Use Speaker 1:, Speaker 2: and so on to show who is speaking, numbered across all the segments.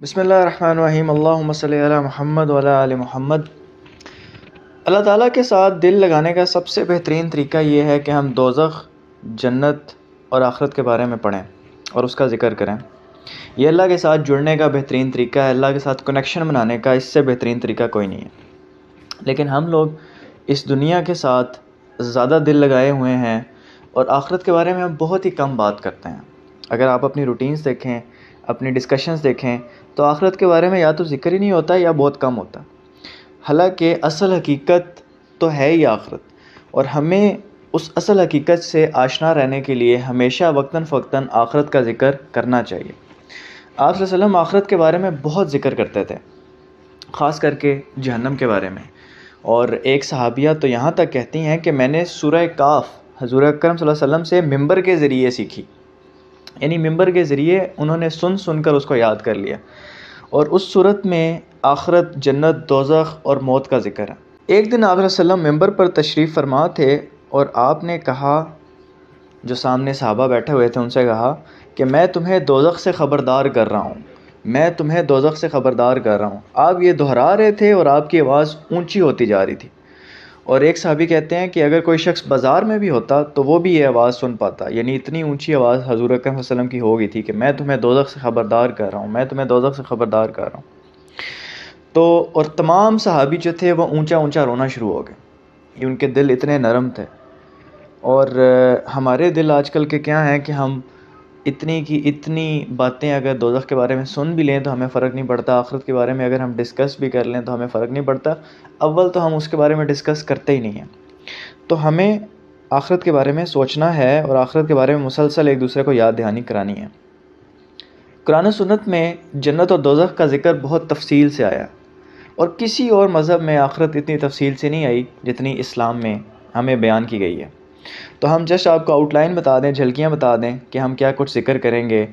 Speaker 1: بسم اللہ الرحمن الرحیم، اللہم صلی علی محمد وعلی آل محمد۔ اللہ تعالیٰ کے ساتھ دل لگانے کا سب سے بہترین طریقہ یہ ہے کہ ہم دوزخ، جنت اور آخرت کے بارے میں پڑھیں اور اس کا ذکر کریں۔ یہ اللہ کے ساتھ جڑنے کا بہترین طریقہ ہے، اللہ کے ساتھ کنیکشن بنانے کا اس سے بہترین طریقہ کوئی نہیں ہے۔ لیکن ہم لوگ اس دنیا کے ساتھ زیادہ دل لگائے ہوئے ہیں اور آخرت کے بارے میں ہم بہت ہی کم بات کرتے ہیں۔ اگر آپ اپنی روٹینز دیکھیں، اپنی ڈسکشنز دیکھیں تو آخرت کے بارے میں یا تو ذکر ہی نہیں ہوتا یا بہت کم ہوتا۔ حالانکہ اصل حقیقت تو ہے ہی آخرت، اور ہمیں اس اصل حقیقت سے آشنا رہنے کے لیے ہمیشہ وقتاً فوقتاً آخرت کا ذکر کرنا چاہیے۔ آپ صلی اللہ علیہ وسلم آخرت کے بارے میں بہت ذکر کرتے تھے، خاص کر کے جہنم کے بارے میں۔ اور ایک صحابیہ تو یہاں تک کہتی ہیں کہ میں نے سورہ کاف حضور اکرم صلی اللہ علیہ وسلم سے ممبر کے ذریعے سیکھی، یعنی ممبر کے ذریعے انہوں نے سن کر اس کو یاد کر لیا، اور اس صورت میں آخرت، جنت، دوزخ اور موت کا ذکر ہے۔ ایک دن آپ صلی اللہ علیہ وسلم ممبر پر تشریف فرما تھے اور آپ نے کہا، جو سامنے صحابہ بیٹھے ہوئے تھے ان سے کہا کہ میں تمہیں دوزخ سے خبردار کر رہا ہوں، میں تمہیں دوزخ سے خبردار کر رہا ہوں۔ آپ یہ دہرا رہے تھے اور آپ کی آواز اونچی ہوتی جا رہی تھی، اور ایک صحابی کہتے ہیں کہ اگر کوئی شخص بازار میں بھی ہوتا تو وہ بھی یہ آواز سن پاتا، یعنی اتنی اونچی آواز حضور اکرم صلی اللہ علیہ وسلم کی ہو گئی تھی کہ میں تمہیں دوزخ سے خبردار کر رہا ہوں، میں تمہیں دوزخ سے خبردار کر رہا ہوں۔ تو اور تمام صحابی جو تھے وہ اونچا اونچا رونا شروع ہو گئے، یہ ان کے دل اتنے نرم تھے۔ اور ہمارے دل آج کل کے کیا ہیں کہ ہم اتنی کی اتنی باتیں اگر دوزخ کے بارے میں سن بھی لیں تو ہمیں فرق نہیں پڑتا، آخرت کے بارے میں اگر ہم ڈسکس بھی کر لیں تو ہمیں فرق نہیں پڑتا۔ اول تو ہم اس کے بارے میں ڈسکس کرتے ہی نہیں ہیں۔ تو ہمیں آخرت کے بارے میں سوچنا ہے اور آخرت کے بارے میں مسلسل ایک دوسرے کو یاد دہانی کرانی ہے۔ قرآن و سنت میں جنت اور دوزخ کا ذکر بہت تفصیل سے آیا، اور کسی اور مذہب میں آخرت اتنی تفصیل سے نہیں آئی جتنی اسلام میں ہمیں بیان کی گئی ہے۔ تو ہم جسٹ آپ کو آؤٹ لائن بتا دیں، جھلکیاں بتا دیں کہ ہم کیا کچھ ذکر کریں گے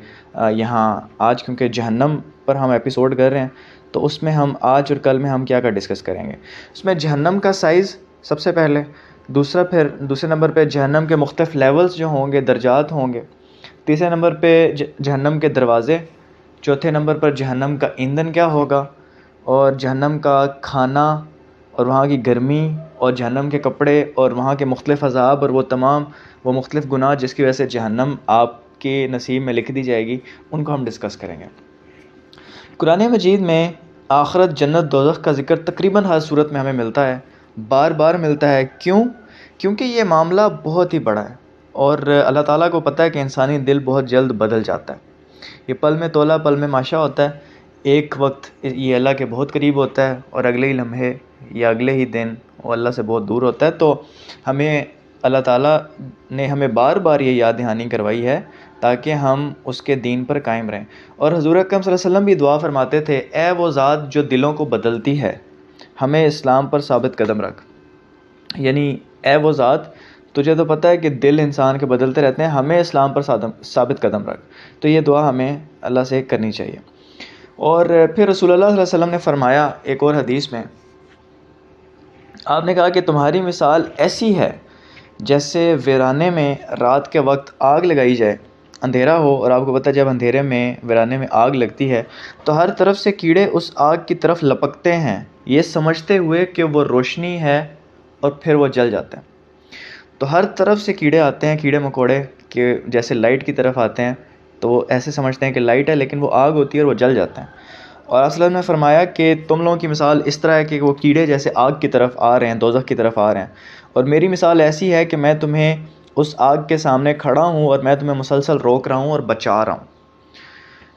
Speaker 1: یہاں آج، کیونکہ جہنم پر ہم ایپیسوڈ کر رہے ہیں تو اس میں ہم آج اور کل میں ہم کیا ڈسکس کریں گے۔ اس میں جہنم کا سائز سب سے پہلے، دوسرے نمبر پہ جہنم کے مختلف لیولز جو ہوں گے، درجات ہوں گے، تیسرے نمبر پہ جہنم کے دروازے، چوتھے نمبر پر جہنم کا ایندھن کیا ہوگا، اور جہنم کا کھانا اور وہاں کی گرمی، اور جہنم کے کپڑے اور وہاں کے مختلف عذاب اور وہ مختلف گناہ جس کی وجہ سے جہنم آپ کے نصیب میں لکھ دی جائے گی، ان کو ہم ڈسکس کریں گے۔ قرآن مجید میں آخرت، جنت، دوزخ کا ذکر تقریباً ہر صورت میں ہمیں ملتا ہے، بار بار ملتا ہے۔ کیونکہ یہ معاملہ بہت ہی بڑا ہے، اور اللہ تعالیٰ کو پتہ ہے کہ انسانی دل بہت جلد بدل جاتا ہے۔ یہ پل میں تولا پل میں ماشا ہوتا ہے، ایک وقت یہ اللہ کے بہت قریب ہوتا ہے اور اگلے ہی لمحے یا اگلے ہی دن وہ اللہ سے بہت دور ہوتا ہے۔ تو ہمیں اللہ تعالیٰ نے ہمیں بار بار یہ یاد دہانی کروائی ہے تاکہ ہم اس کے دین پر قائم رہیں۔ اور حضور اکرم صلی اللہ علیہ وسلم بھی دعا فرماتے تھے، اے وہ ذات جو دلوں کو بدلتی ہے، ہمیں اسلام پر ثابت قدم رکھ، یعنی اے وہ ذات، تجھے تو پتہ ہے کہ دل انسان کے بدلتے رہتے ہیں، ہمیں اسلام پر ثابت قدم رکھ۔ تو یہ دعا ہمیں اللہ سے کرنی چاہیے۔ اور پھر رسول اللہ صلی اللہ علیہ وسلم نے فرمایا ایک اور حدیث میں، آپ نے کہا کہ تمہاری مثال ایسی ہے جیسے ویرانے میں رات کے وقت آگ لگائی جائے، اندھیرا ہو، اور آپ کو پتہ ہے جب اندھیرے میں ویرانے میں آگ لگتی ہے تو ہر طرف سے کیڑے اس آگ کی طرف لپکتے ہیں، یہ سمجھتے ہوئے کہ وہ روشنی ہے، اور پھر وہ جل جاتے ہیں۔ تو ہر طرف سے کیڑے آتے ہیں، کیڑے مکوڑے کہ جیسے لائٹ کی طرف آتے ہیں تو وہ ایسے سمجھتے ہیں کہ لائٹ ہے، لیکن وہ آگ ہوتی ہے اور وہ جل جاتے ہیں۔ اور اصل میں فرمایا کہ تم لوگوں کی مثال اس طرح ہے کہ وہ کیڑے جیسے آگ کی طرف آ رہے ہیں، دوزخ کی طرف آ رہے ہیں، اور میری مثال ایسی ہے کہ میں تمہیں اس آگ کے سامنے کھڑا ہوں اور میں تمہیں مسلسل روک رہا ہوں اور بچا رہا ہوں،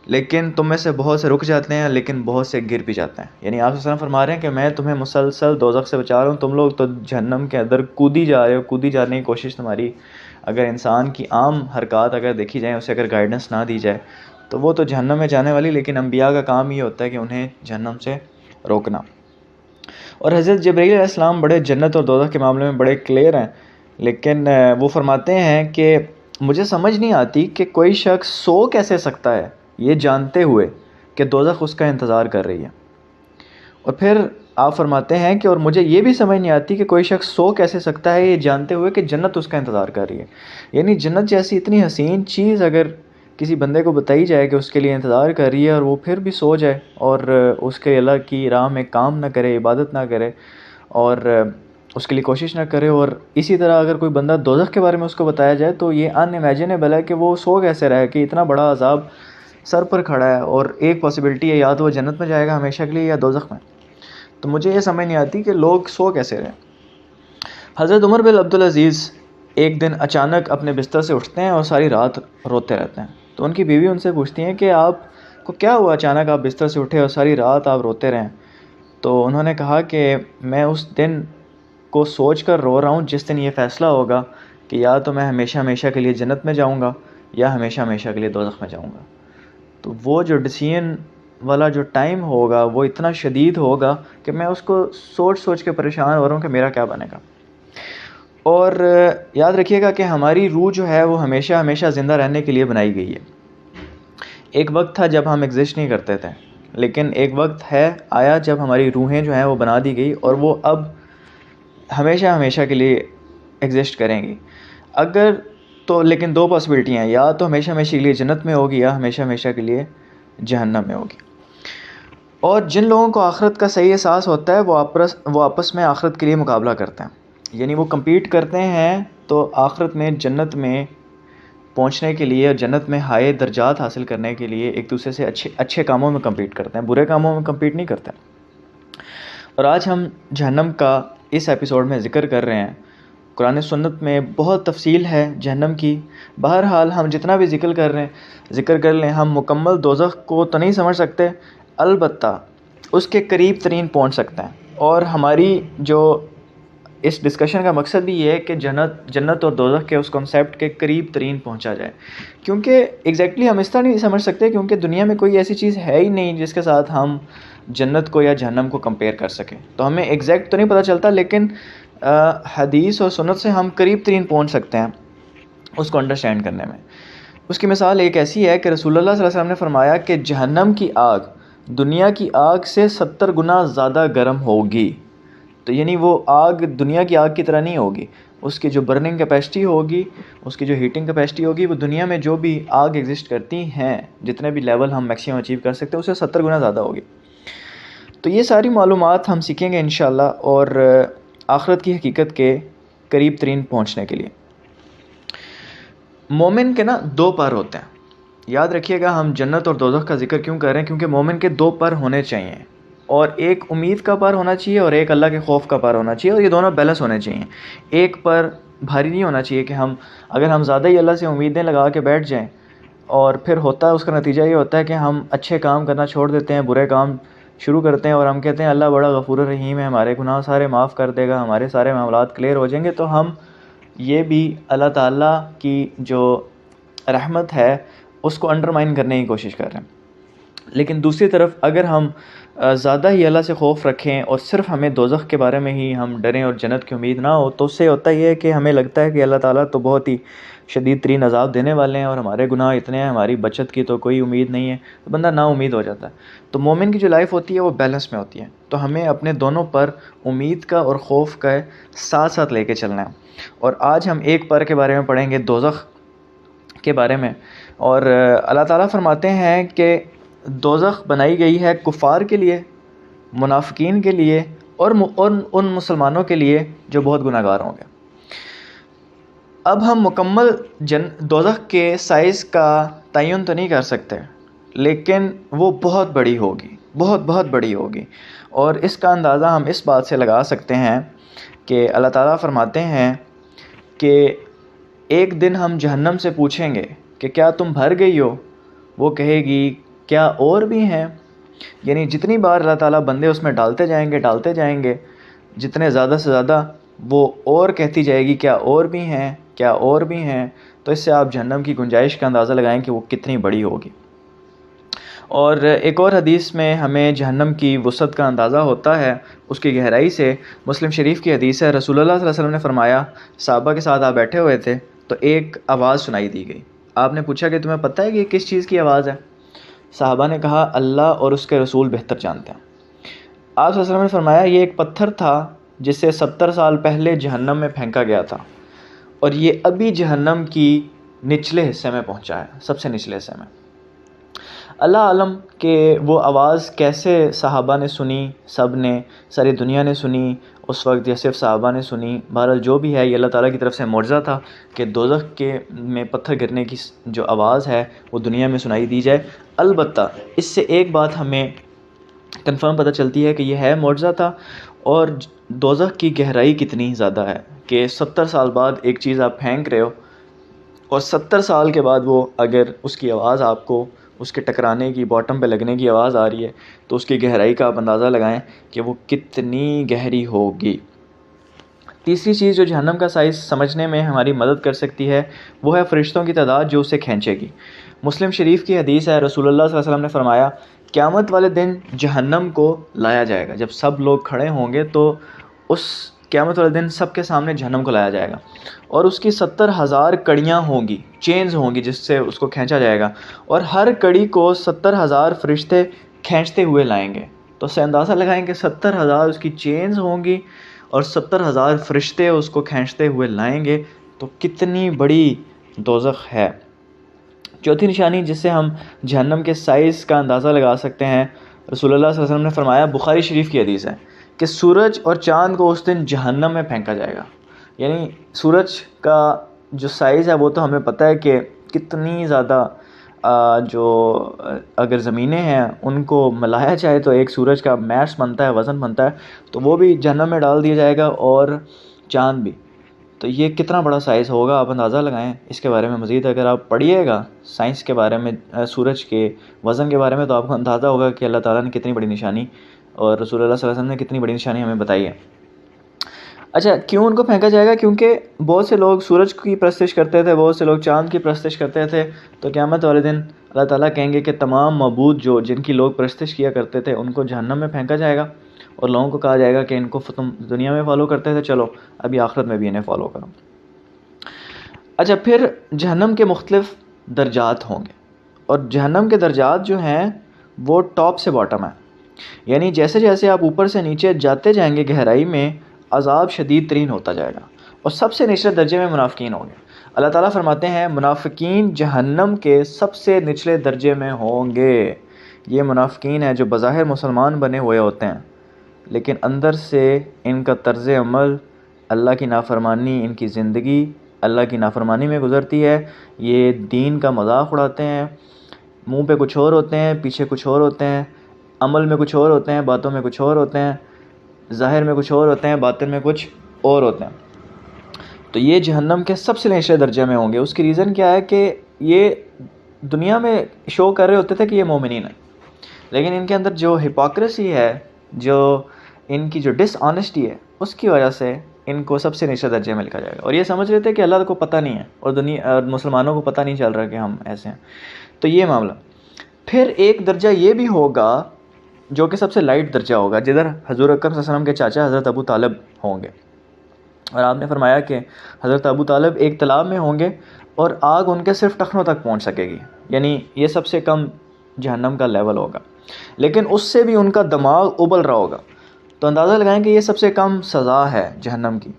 Speaker 1: لیکن تم میں سے بہت سے رک جاتے ہیں، لیکن بہت سے گر بھی جاتے ہیں۔ یعنی آپ صلی اللہ علیہ وسلم فرما رہے ہیں کہ میں تمہیں مسلسل دوزخ سے بچا رہا ہوں، تم لوگ تو جہنم کے اندر کودی جا رہے ہو، کودی جانے کی کوشش تمہاری، اگر انسان کی عام حرکات اگر دیکھی جائیں، اسے اگر گائیڈنس نہ دی جائے تو وہ تو جہنم میں جانے والی، لیکن انبیاء کا کام یہ ہوتا ہے کہ انہیں جہنم سے روکنا۔ اور حضرت جبرائیل علیہ السلام بڑے جنت اور دوزخ کے معاملے میں بڑے کلیئر ہیں، لیکن وہ فرماتے ہیں کہ مجھے سمجھ نہیں آتی کہ کوئی شخص سو کیسے سکتا ہے یہ جانتے ہوئے کہ دوزخ اس کا انتظار کر رہی ہے۔ اور پھر آپ فرماتے ہیں کہ اور مجھے یہ بھی سمجھ نہیں آتی کہ کوئی شخص سو کیسے سکتا ہے یہ جانتے ہوئے کہ جنت اس کا انتظار کر رہی ہے۔ یعنی جنت جیسی اتنی حسین چیز اگر کسی بندے کو بتائی جائے کہ اس کے لیے انتظار کر رہی ہے اور وہ پھر بھی سو جائے اور اس کے اللہ کی راہ میں کام نہ کرے، عبادت نہ کرے اور اس کے لیے کوشش نہ کرے، اور اسی طرح اگر کوئی بندہ دوزخ کے بارے میں اس کو بتایا جائے تو یہ ان امیجنیبل ہے کہ وہ سو کیسے رہے کہ اتنا بڑا عذاب سر پر کھڑا ہے، اور ایک پاسبلٹی ہے یا تو وہ جنت میں جائے گا ہمیشہ کے لیے یا دوزخ میں۔ تو مجھے یہ سمجھ نہیں آتی کہ لوگ سو کیسے رہیں۔ حضرت عمر بن عبدالعزیز ایک دن اچانک اپنے بستر سے اٹھتے ہیں اور ساری رات روتے رہتے ہیں۔ تو ان کی بیوی ان سے پوچھتی ہیں کہ آپ کو کیا ہوا، اچانک آپ بستر سے اٹھے اور ساری رات آپ روتے رہیں؟ تو انہوں نے کہا کہ میں اس دن کو سوچ کر رو رہا ہوں جس دن یہ فیصلہ ہوگا کہ یا تو میں ہمیشہ ہمیشہ کے لیے جنت میں جاؤں گا یا ہمیشہ ہمیشہ کے لیے دوزخ میں جاؤں گا۔ تو وہ جو ڈیسیژن والا جو ٹائم ہوگا وہ اتنا شدید ہوگا کہ میں اس کو سوچ سوچ کے پریشان ہو رہا ہوں کہ میرا کیا بنے گا۔ اور یاد رکھیے گا کہ ہماری روح جو ہے وہ ہمیشہ ہمیشہ زندہ رہنے کے لیے بنائی گئی ہے۔ ایک وقت تھا جب ہم ایگزسٹ نہیں کرتے تھے، لیکن ایک وقت آیا جب ہماری روحیں جو ہیں وہ بنا دی گئی اور وہ اب ہمیشہ ہمیشہ کے لیے ایگزسٹ کریں گی۔ لیکن دو پاسبلٹی ہیں، یا تو ہمیشہ ہمیشہ کے لیے جنت میں ہوگی یا ہمیشہ ہمیشہ کے لیے جہنم میں ہوگی۔ اور جن لوگوں کو آخرت کا صحیح احساس ہوتا ہے وہ آپس میں آخرت کے لیے مقابلہ کرتے ہیں، یعنی وہ کمپیٹ کرتے ہیں تو آخرت میں جنت میں پہنچنے کے لیے، جنت میں ہائے درجات حاصل کرنے کے لیے ایک دوسرے سے اچھے کاموں میں کمپیٹ کرتے ہیں، برے کاموں میں کمپیٹ نہیں کرتے۔ اور آج ہم جہنم کا اس ایپیسوڈ میں ذکر کر رہے ہیں۔ قرآن سنت میں بہت تفصیل ہے جہنم کی۔ بہرحال ہم جتنا بھی ذکر کر لیں، ہم مکمل دوزخ کو تو نہیں سمجھ سکتے، البتہ اس کے قریب ترین پہنچ سکتے ہیں۔ اور ہماری جو اس ڈسکشن کا مقصد بھی یہ ہے کہ جنت اور دوزخ کے اس کنسیپٹ کے قریب ترین پہنچا جائے، کیونکہ ایگزیکٹلی ہم اس طرح نہیں سمجھ سکتے، کیونکہ دنیا میں کوئی ایسی چیز ہے ہی نہیں جس کے ساتھ ہم جنت کو یا جہنم کو کمپیئر کر سکیں۔ تو ہمیں ایگزیکٹ تو نہیں پتہ چلتا، لیکن حدیث اور سنت سے ہم قریب ترین پہنچ سکتے ہیں اس کو انڈرسٹینڈ کرنے میں۔ اس کی مثال ایک ایسی ہے کہ رسول اللہ صلی اللہ علیہ وسلم نے فرمایا کہ جہنم کی آگ دنیا کی آگ سے 70 گنا زیادہ گرم ہوگی۔ تو یعنی وہ آگ دنیا کی آگ کی طرح نہیں ہوگی، اس کی جو برننگ کیپیسٹی ہوگی، اس کی جو ہیٹنگ کیپیسٹی ہوگی، وہ دنیا میں جو بھی آگ ایگزسٹ کرتی ہیں، جتنے بھی لیول ہم میکسیمم اچیو کر سکتے ہیں، اس سے 70 گنا زیادہ ہوگی۔ تو یہ ساری معلومات ہم سیکھیں گے انشاءاللہ، اور آخرت کی حقیقت کے قریب ترین پہنچنے کے لیے۔ مومن کے دو پر ہوتے ہیں۔ یاد رکھیے گا ہم جنت اور دوزخ کا ذکر کیوں کر رہے ہیں، کیونکہ مومن کے دو پر ہونے چاہیے، اور ایک امید کا پر ہونا چاہیے اور ایک اللہ کے خوف کا پر ہونا چاہیے، اور یہ دونوں بیلنس ہونے چاہیے۔ ایک پر بھاری نہیں ہونا چاہیے کہ اگر ہم زیادہ ہی اللہ سے امیدیں لگا کے بیٹھ جائیں، اور پھر ہوتا ہے اس کا نتیجہ یہ ہوتا ہے کہ ہم اچھے کام کرنا چھوڑ دیتے ہیں، برے کام شروع کرتے ہیں، اور ہم کہتے ہیں اللہ بڑا غفور الرحیم ہے، ہمارے گناہ سارے معاف کر دے گا، ہمارے سارے معاملات کلیئر ہو جائیں گے۔ تو ہم یہ بھی اللہ تعالیٰ کی جو رحمت ہے اس کو انڈرمائن کرنے کی کوشش کر رہے ہیں۔ لیکن دوسری طرف اگر ہم زیادہ ہی اللہ سے خوف رکھیں اور صرف ہمیں دوزخ کے بارے میں ہی ہم ڈریں اور جنت کی امید نہ ہو، تو اس سے ہوتا یہ ہے کہ ہمیں لگتا ہے کہ اللہ تعالیٰ تو بہت ہی شدید ترین عذاب دینے والے ہیں، اور ہمارے گناہ اتنے ہیں، ہماری بچت کی تو کوئی امید نہیں ہے، تو بندہ نا امید ہو جاتا ہے۔ تو مومن کی جو لائف ہوتی ہے وہ بیلنس میں ہوتی ہے، تو ہمیں اپنے دونوں پر امید کا اور خوف کا ساتھ ساتھ لے کے چلنا ہے۔ اور آج ہم ایک پر کے بارے میں پڑھیں گے، دوزخ کے بارے میں، اور اللہ تعالیٰ فرماتے ہیں کہ دوزخ بنائی گئی ہے کفار کے لیے، منافقین کے لیے، اور ان مسلمانوں کے لیے جو بہت گناہ گار ہوں گے۔ اب ہم مکمل دوزخ کے سائز کا تعین تو نہیں کر سکتے، لیکن وہ بہت بڑی ہوگی، بہت بڑی ہوگی، اور اس کا اندازہ ہم اس بات سے لگا سکتے ہیں کہ اللہ تعالیٰ فرماتے ہیں کہ ایک دن ہم جہنم سے پوچھیں گے کہ کیا تم بھر گئی ہو؟ وہ کہے گی کیا اور بھی ہیں؟ یعنی جتنی بار اللہ تعالیٰ بندے اس میں ڈالتے جائیں گے، جتنے زیادہ سے زیادہ وہ اور کہتی جائے گی کیا اور بھی ہیں، کیا اور بھی ہیں۔ تو اس سے آپ جہنم کی گنجائش کا اندازہ لگائیں کہ وہ کتنی بڑی ہوگی۔ اور ایک اور حدیث میں ہمیں جہنم کی وسعت کا اندازہ ہوتا ہے اس کی گہرائی سے۔ مسلم شریف کی حدیث ہے، رسول اللہ صلی اللہ علیہ وسلم نے فرمایا، صحابہ کے ساتھ آپ بیٹھے ہوئے تھے تو ایک آواز سنائی دی گئی۔ آپ نے پوچھا کہ تمہیں پتہ ہے کہ یہ کس چیز کی آواز ہے؟ صحابہ نے کہا اللہ اور اس کے رسول بہتر جانتے ہیں۔ آپ صلی اللہ علیہ وسلم نے فرمایا یہ ایک پتھر تھا جسے 70 سال پہلے جہنم میں پھینکا گیا تھا، اور یہ ابھی جہنم کی نچلے حصے میں پہنچا ہے، سب سے نچلے حصے میں۔ اللہ عالم کہ وہ آواز کیسے صحابہ نے سنی، سب نے، ساری دنیا نے سنی اس وقت، یا صرف صحابہ نے سنی، بہرحال جو بھی ہے یہ اللہ تعالیٰ کی طرف سے معجزہ تھا کہ دوزخ کے میں پتھر گرنے کی جو آواز ہے وہ دنیا میں سنائی دی جائے۔ البتہ اس سے ایک بات ہمیں کنفرم پتہ چلتی ہے کہ یہ ہے معجزہ تھا، اور دوزخ کی گہرائی کتنی زیادہ ہے کہ 70 سال بعد ایک چیز آپ پھینک رہے ہو، اور 70 سال کے بعد وہ اگر اس کی آواز آپ کو اس کے ٹکرانے کی، باٹم پہ لگنے کی آواز آ رہی ہے، تو اس کی گہرائی کا آپ اندازہ لگائیں کہ وہ کتنی گہری ہوگی۔ تیسری چیز جو جہنم کا سائز سمجھنے میں ہماری مدد کر سکتی ہے وہ ہے فرشتوں کی تعداد جو اسے کھینچے گی۔ مسلم شریف کی حدیث ہے، رسول اللہ صلی اللہ علیہ وسلم نے فرمایا قیامت والے دن جہنم کو لایا جائے گا، جب سب لوگ کھڑے ہوں گے تو اس قیامت والے دن سب کے سامنے جہنم کو لایا جائے گا، اور اس کی 70,000 کڑیاں ہوں گی، چینز ہوں گی جس سے اس کو کھینچا جائے گا، اور ہر کڑی کو 70,000 فرشتے کھینچتے ہوئے لائیں گے۔ تو اس سے اندازہ لگائیں کہ 70,000 اس کی چینز ہوں گی اور 70,000 فرشتے اس کو کھینچتے ہوئے لائیں گے، تو کتنی بڑی دوزخ ہے۔ چوتھی نشانی جس سے ہم جہنم کے سائز کا اندازہ لگا سکتے ہیں، رسول اللہ صلی اللہ علیہ وسلم نے فرمایا، بخاری شریف کی حدیث ہے کہ سورج اور چاند کو اس دن جہنم میں پھینکا جائے گا۔ یعنی سورج کا جو سائز ہے وہ تو ہمیں پتہ ہے کہ کتنی زیادہ جو اگر زمینیں ہیں ان کو ملایا جائے تو ایک سورج کا میس بنتا ہے، وزن بنتا ہے، تو وہ بھی جہنم میں ڈال دیا جائے گا، اور چاند بھی۔ تو یہ کتنا بڑا سائز ہوگا آپ اندازہ لگائیں۔ اس کے بارے میں مزید اگر آپ پڑھیے گا سائنس کے بارے میں، سورج کے وزن کے بارے میں، تو آپ کو اندازہ ہوگا کہ اللہ تعالیٰ نے کتنی بڑی نشانی اور رسول اللہ صلی اللہ علیہ وسلم نے کتنی بڑی نشانی ہمیں بتائی ہے۔ اچھا، کیوں ان کو پھینکا جائے گا؟ کیونکہ بہت سے لوگ سورج کی پرستش کرتے تھے، بہت سے لوگ چاند کی پرستش کرتے تھے، تو قیامت والے دن اللہ تعالیٰ کہیں گے کہ تمام معبود جن کی لوگ پرستش کیا کرتے تھے ان کو جہنم میں پھینکا جائے گا، اور لوگوں کو کہا جائے گا کہ ان کو تم دنیا میں فالو کرتے تھے، چلو ابھی آخرت میں بھی انہیں فالو کرو۔ اچھا، پھر جہنم کے مختلف درجات ہوں گے، اور جہنم کے درجات جو ہیں وہ ٹاپ سے باٹم ہیں، یعنی جیسے جیسے آپ اوپر سے نیچے جاتے جائیں گے گہرائی میں، عذاب شدید ترین ہوتا جائے گا، اور سب سے نچلے درجے میں منافقین ہوں گے۔ اللہ تعالیٰ فرماتے ہیں منافقین جہنم کے سب سے نچلے درجے میں ہوں گے۔ یہ منافقین ہیں جو بظاہر مسلمان بنے ہوئے ہوتے ہیں، لیکن اندر سے ان کا طرز عمل، اللہ کی نافرمانی، ان کی زندگی اللہ کی نافرمانی میں گزرتی ہے۔ یہ دین کا مذاق اڑاتے ہیں، منہ پہ کچھ اور ہوتے ہیں، پیچھے کچھ اور ہوتے ہیں، عمل میں کچھ اور ہوتے ہیں، باتوں میں کچھ اور ہوتے ہیں، ظاہر میں کچھ اور ہوتے ہیں، باطن میں کچھ اور ہوتے ہیں۔ تو یہ جہنم کے سب سے نچلے درجے میں ہوں گے۔ اس کی ریزن کیا ہے کہ یہ دنیا میں شو کر رہے ہوتے تھے کہ یہ مومنین ہیں، لیکن ان کے اندر جو ہپوکریسی ہے، جو ان کی جو ڈس آنیسٹی ہے، اس کی وجہ سے ان کو سب سے نچلے درجے میں لکھا جائے گا، اور یہ سمجھ رہے تھے کہ اللہ کو پتہ نہیں ہے، اور مسلمانوں کو پتہ نہیں چل رہا کہ ہم ایسے ہیں۔ تو یہ معاملہ۔ پھر ایک درجہ یہ بھی ہوگا جو کہ سب سے لائٹ درجہ ہوگا، جدھر حضور اکرم صلی اللہ علیہ وسلم کے چاچا حضرت ابو طالب ہوں گے، اور آپ نے فرمایا کہ حضرت ابو طالب ایک تالاب میں ہوں گے اور آگ ان کے صرف ٹخنوں تک پہنچ سکے گی، یعنی یہ سب سے کم جہنم کا لیول ہوگا، لیکن اس سے بھی ان کا دماغ ابل رہا ہوگا۔ تو اندازہ لگائیں کہ یہ سب سے کم سزا ہے جہنم کی،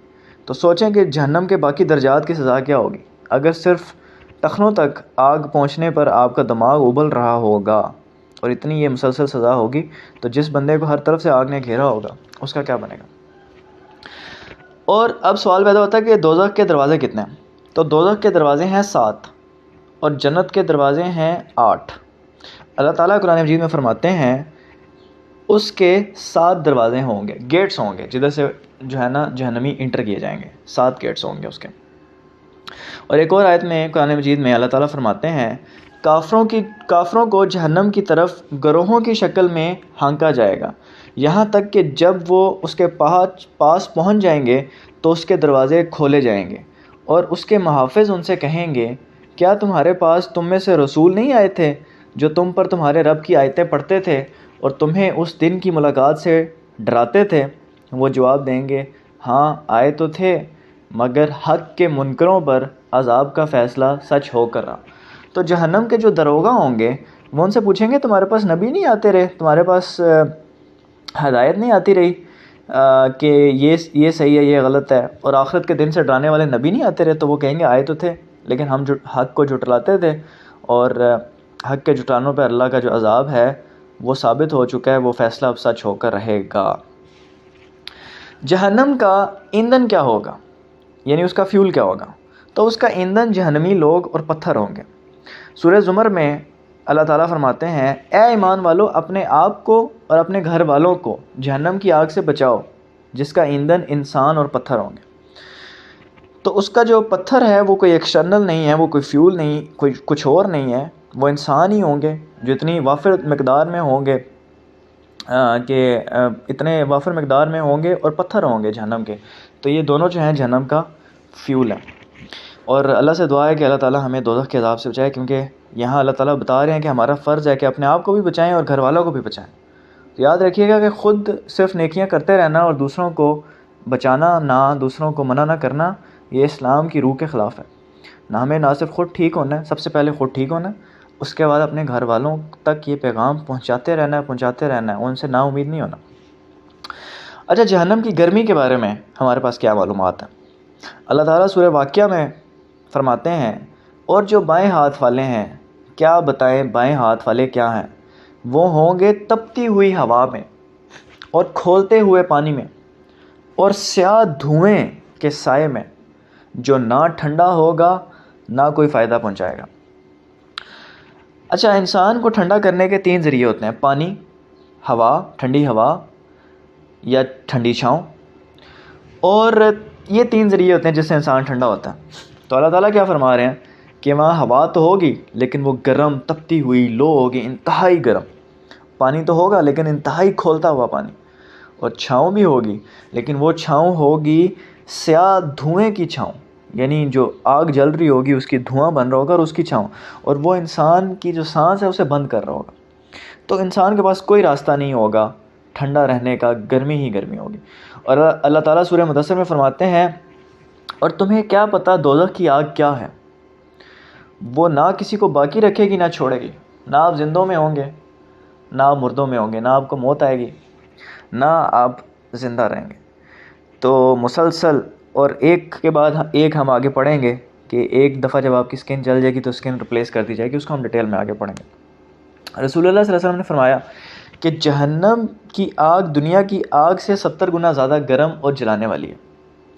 Speaker 1: تو سوچیں کہ جہنم کے باقی درجات کی سزا کیا ہوگی اگر صرف ٹخنوں تک آگ پہنچنے پر آپ کا دماغ ابل رہا ہوگا، اور اتنی یہ مسلسل سزا ہوگی، تو جس بندے کو ہر طرف سے آگ نے گھیرا ہوگا اس کا کیا بنے گا۔ اور اب سوال پیدا ہوتا ہے کہ دوزخ کے دروازے کتنے ہیں؟ تو دوزخ کے دروازے ہیں 7، اور جنت کے دروازے ہیں 8۔ اللہ تعالیٰ قرآن مجید میں فرماتے ہیں اس کے 7 دروازے ہوں گے، گیٹس ہوں گے، جدھر سے جو ہے نا جہنمی انٹر کیے جائیں گے، 7 گیٹس ہوں گے اس کے۔ اور ایک اور آیت میں قرآن مجید میں اللہ تعالیٰ فرماتے ہیں کافروں کو جہنم کی طرف گروہوں کی شکل میں ہانکا جائے گا، یہاں تک کہ جب وہ اس کے پاس پہنچ جائیں گے تو اس کے دروازے کھولے جائیں گے، اور اس کے محافظ ان سے کہیں گے کیا تمہارے پاس تم میں سے رسول نہیں آئے تھے جو تم پر تمہارے رب کی آیتیں پڑھتے تھے اور تمہیں اس دن کی ملاقات سے ڈراتے تھے؟ وہ جواب دیں گے ہاں آئے تو تھے، مگر حق کے منکروں پر عذاب کا فیصلہ سچ ہو کر رہا۔ تو جہنم کے جو دروگا ہوں گے وہ ان سے پوچھیں گے تمہارے پاس نبی نہیں آتے رہے، تمہارے پاس ہدایت نہیں آتی رہی کہ یہ صحیح ہے یہ غلط ہے، اور آخرت کے دن سے ڈرانے والے نبی نہیں آتے رہے؟ تو وہ کہیں گے آئے تو تھے، لیکن ہم حق کو جھٹلاتے تھے، اور حق کے جھٹلانوں پہ اللہ کا جو عذاب ہے وہ ثابت ہو چکا ہے، وہ فیصلہ اب سچ ہو کر رہے گا۔ جہنم کا ایندھن کیا ہوگا، یعنی اس کا فیول کیا ہوگا؟ تو اس کا ایندھن جہنمی لوگ اور پتھر ہوں گے۔ سورہ زمر میں اللہ تعالیٰ فرماتے ہیں، اے ایمان والو، اپنے آپ کو اور اپنے گھر والوں کو جہنم کی آگ سے بچاؤ جس کا ایندھن انسان اور پتھر ہوں گے۔ تو اس کا جو پتھر ہے وہ کوئی ایکسٹرنل نہیں ہے، وہ کوئی فیول نہیں، کوئی کچھ اور نہیں ہے، وہ انسان ہی ہوں گے جو اتنی وافر مقدار میں ہوں گے کہ اتنے وافر مقدار میں ہوں گے، اور پتھر ہوں گے جہنم کے۔ تو یہ دونوں جو ہیں جہنم کا فیول ہے۔ اور اللہ سے دعا ہے کہ اللہ تعالیٰ ہمیں دوزخ کے عذاب سے بچائے، کیونکہ یہاں اللہ تعالیٰ بتا رہے ہیں کہ ہمارا فرض ہے کہ اپنے آپ کو بھی بچائیں اور گھر والوں کو بھی بچائیں۔ تو یاد رکھیے گا کہ خود صرف نیکیاں کرتے رہنا اور دوسروں کو بچانا نہ، دوسروں کو منع نہ کرنا، یہ اسلام کی روح کے خلاف ہے۔ نہ ہمیں نہ صرف خود ٹھیک ہونا ہے، سب سے پہلے خود ٹھیک ہونا ہے، اس کے بعد اپنے گھر والوں تک یہ پیغام پہنچاتے رہنا ہے، ان سے نا امید نہیں ہونا۔ اچھا، جہنم کی گرمی کے بارے میں ہمارے پاس کیا معلومات ہیں؟ اللہ تعالیٰ سورہ واقعہ میں فرماتے ہیں، اور جو بائیں ہاتھ والے ہیں، کیا بتائیں بائیں ہاتھ والے کیا ہیں؟ وہ ہوں گے تپتی ہوئی ہوا میں اور کھولتے ہوئے پانی میں اور سیاہ دھوئیں کے سائے میں، جو نہ ٹھنڈا ہوگا نہ کوئی فائدہ پہنچائے گا۔ اچھا، انسان کو ٹھنڈا کرنے کے 3 ذریعے ہوتے ہیں: پانی، ہوا، ٹھنڈی ہوا یا ٹھنڈی چھاؤں، اور یہ 3 ذریعے ہوتے ہیں جس سے انسان ٹھنڈا ہوتا ہے۔ تو اللہ تعالیٰ کیا فرما رہے ہیں کہ وہاں ہوا تو ہوگی لیکن وہ گرم، تپتی ہوئی، لو ہوگی، انتہائی گرم۔ پانی تو ہوگا لیکن انتہائی کھولتا ہوا پانی، اور چھاؤں بھی ہوگی لیکن وہ چھاؤں ہوگی سیاہ دھوئیں کی چھاؤں، یعنی جو آگ جل رہی ہوگی اس کی دھواں بن رہا ہوگا اور اس کی چھاؤں، اور وہ انسان کی جو سانس ہے اسے بند کر رہا ہوگا۔ تو انسان کے پاس کوئی راستہ نہیں ہوگا ٹھنڈا رہنے کا، گرمی ہی گرمی ہوگی۔ اور اللہ تعالیٰ سورہ مدثر میں فرماتے ہیں، اور تمہیں کیا پتہ دوزخ کی آگ کیا ہے؟ وہ نہ کسی کو باقی رکھے گی نہ چھوڑے گی، نہ آپ زندوں میں ہوں گے نہ آپ مردوں میں ہوں گے، نہ آپ کو موت آئے گی نہ آپ زندہ رہیں گے۔ تو مسلسل، اور ایک کے بعد ایک ہم آگے پڑھیں گے کہ ایک دفعہ جب آپ کی سکن جل جائے گی تو سکن ریپلیس کر دی جائے گی، اس کو ہم ڈیٹیل میں آگے پڑھیں گے۔ رسول اللہ صلی اللہ علیہ وسلم نے فرمایا کہ جہنم کی آگ دنیا کی آگ سے 70 گنا زیادہ گرم اور جلانے والی ہے۔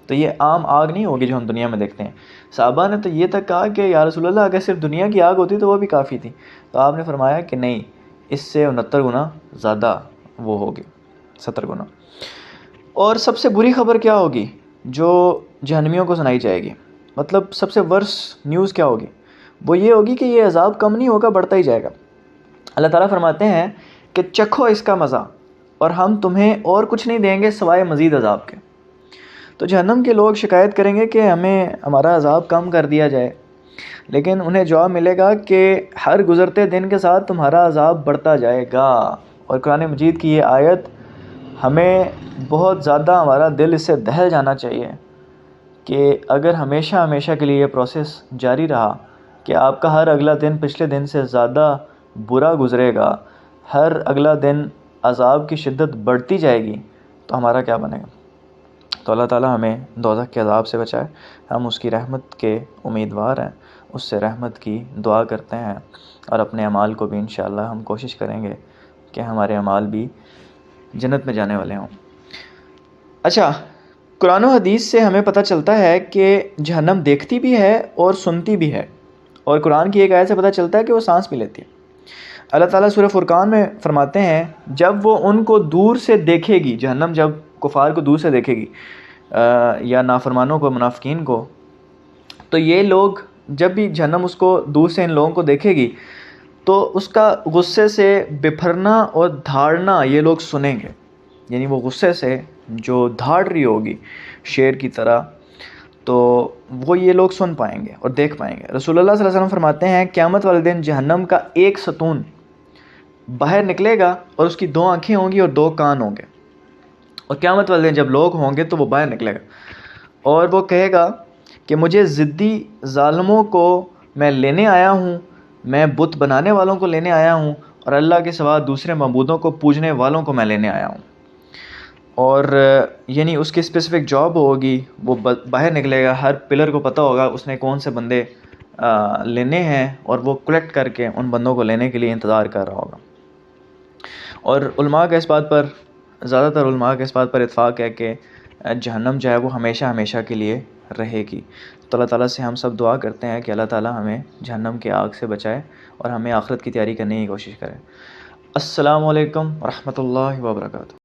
Speaker 1: تو یہ عام آگ نہیں ہوگی جو ہم دنیا میں دیکھتے ہیں۔ صحابہ نے تو یہ تک کہا کہ یا رسول اللہ، اگر صرف دنیا کی آگ ہوتی تو وہ بھی کافی تھی۔ تو آپ نے فرمایا کہ نہیں، اس سے 69 گنا زیادہ وہ ہوگی، 70 گنا۔ اور سب سے بری خبر کیا ہوگی جو جہنمیوں کو سنائی جائے گی؟ مطلب سب سے ورس نیوز کیا ہوگی؟ وہ یہ ہوگی کہ یہ عذاب کم نہیں ہوگا، بڑھتا ہی جائے گا۔ اللہ تعالیٰ فرماتے ہیں کہ چکھو اس کا مزہ، اور ہم تمہیں اور کچھ نہیں دیں گے سوائے مزید عذاب کے۔ تو جہنم کے لوگ شکایت کریں گے کہ ہمیں ہمارا عذاب کم کر دیا جائے، لیکن انہیں جواب ملے گا کہ ہر گزرتے دن کے ساتھ تمہارا عذاب بڑھتا جائے گا۔ اور قرآن مجید کی یہ آیت ہمیں بہت زیادہ، ہمارا دل اس سے دہل جانا چاہیے کہ اگر ہمیشہ ہمیشہ کے لیے یہ پروسیس جاری رہا کہ آپ کا ہر اگلا دن پچھلے دن سے زیادہ برا گزرے گا، ہر اگلا دن عذاب کی شدت بڑھتی جائے گی، تو ہمارا کیا بنے گا؟ تو اللہ تعالیٰ ہمیں دوزخ کے عذاب سے بچائے۔ ہم اس کی رحمت کے امیدوار ہیں، اس سے رحمت کی دعا کرتے ہیں، اور اپنے اعمال کو بھی انشاءاللہ ہم کوشش کریں گے کہ ہمارے اعمال بھی جنت میں جانے والے ہوں۔ اچھا، قرآن و حدیث سے ہمیں پتہ چلتا ہے کہ جہنم دیکھتی بھی ہے اور سنتی بھی ہے، اور قرآن کی ایک آیت سے پتہ چلتا ہے کہ وہ سانس بھی لیتی ہے۔ اللہ تعالیٰ سورہ فرقان میں فرماتے ہیں، جب وہ ان کو دور سے دیکھے گی، جہنم جب کفار کو دور سے دیکھے گی یا نافرمانوں کو، منافقین کو، تو یہ لوگ جب بھی جہنم اس کو دور سے ان لوگوں کو دیکھے گی تو اس کا غصے سے بپھرنا اور دھاڑنا یہ لوگ سنیں گے، یعنی وہ غصے سے جو دھاڑ رہی ہوگی شیر کی طرح، تو وہ یہ لوگ سن پائیں گے اور دیکھ پائیں گے۔ رسول اللہ صلی اللہ علیہ وسلم فرماتے ہیں، قیامت والے دن جہنم کا ایک ستون باہر نکلے گا اور اس کی 2 آنکھیں ہوں گی اور 2 کان ہوں گے، اور قیامت والے دن جب لوگ ہوں گے تو وہ باہر نکلے گا اور وہ کہے گا کہ مجھے ضدی ظالموں کو میں لینے آیا ہوں، میں بت بنانے والوں کو لینے آیا ہوں، اور اللہ کے سوا دوسرے معبودوں کو پوجنے والوں کو میں لینے آیا ہوں۔ اور یعنی اس کی اسپیسیفک جاب ہوگی، وہ باہر نکلے گا، ہر پلر کو پتہ ہوگا اس نے کون سے بندے لینے ہیں اور وہ کلیکٹ کر کے ان بندوں کو لینے کے لیے انتظار کر رہا ہوگا۔ اور علماء کا اس بات پر، زیادہ تر علماء کا اس بات پر اتفاق ہے کہ جہنم جو ہے وہ ہمیشہ ہمیشہ کے لیے رہے گی۔ تو اللہ تعالیٰ سے ہم سب دعا کرتے ہیں کہ اللہ تعالیٰ ہمیں جہنم کی آگ سے بچائے اور ہمیں آخرت کی تیاری کرنے کی کوشش کرے۔ السلام علیکم ورحمۃ اللہ وبرکاتہ۔